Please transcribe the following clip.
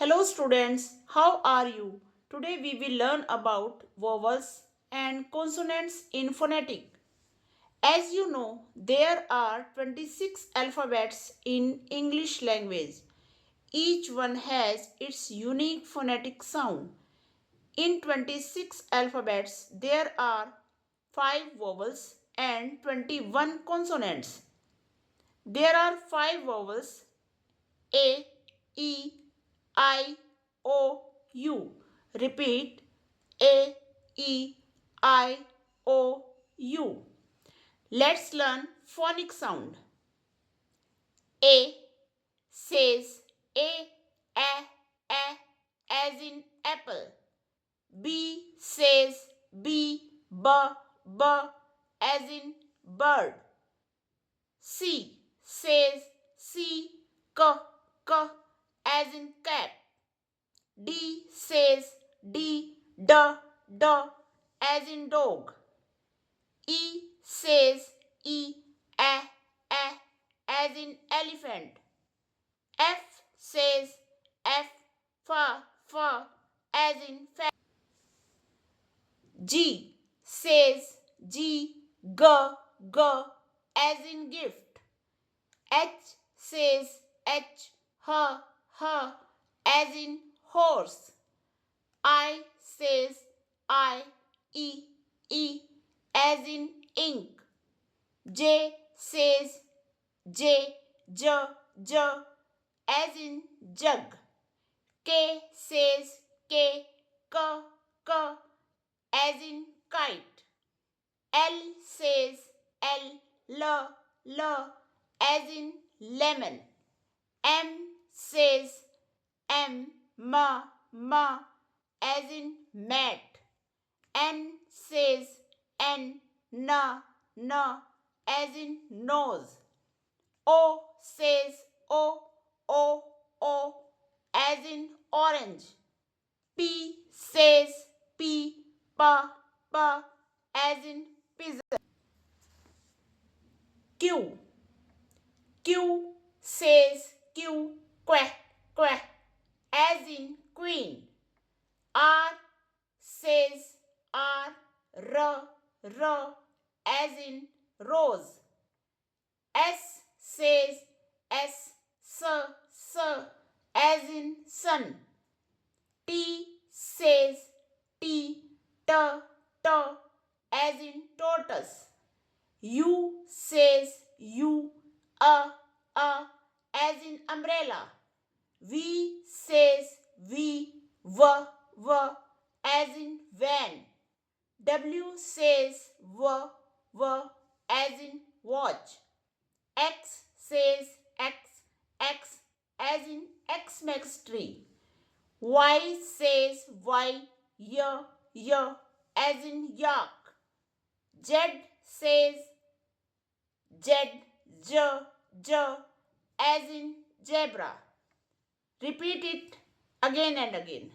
Hello students, how are you? Today we will learn about vowels and consonants in phonetic. As you know, there are 26 alphabets in English language. Each one has its unique phonetic sound. In 26 alphabets, there are 5 vowels and 21 consonants. There are 5 vowels: A, E, I, O, U. Repeat: A, E, I, O, U. Let's learn phonic sound. A says A, as in apple. B says B, as in bird. C says C, as in cat. D says D, as in dog. E says E, as in elephant. F says F, as in fat. G says G, as in gift. H says H, as in horse. I says I, as in ink. J says J, as in jug. K says K, as in kite. L says L, as in lemon. M says M, as in mat. N says N, as in nose. O says O, as in orange. P says P, as in pizza. Q says Q, as in queen. R says R, as in rose. S says S, as in sun. T says T, as in tortoise. U says U, as in umbrella. V says V, as in van. W says V, as in watch. X says X, as in Xmas tree. Y says Y, as in yak. Z says Z, as in zebra. Repeat it again and again.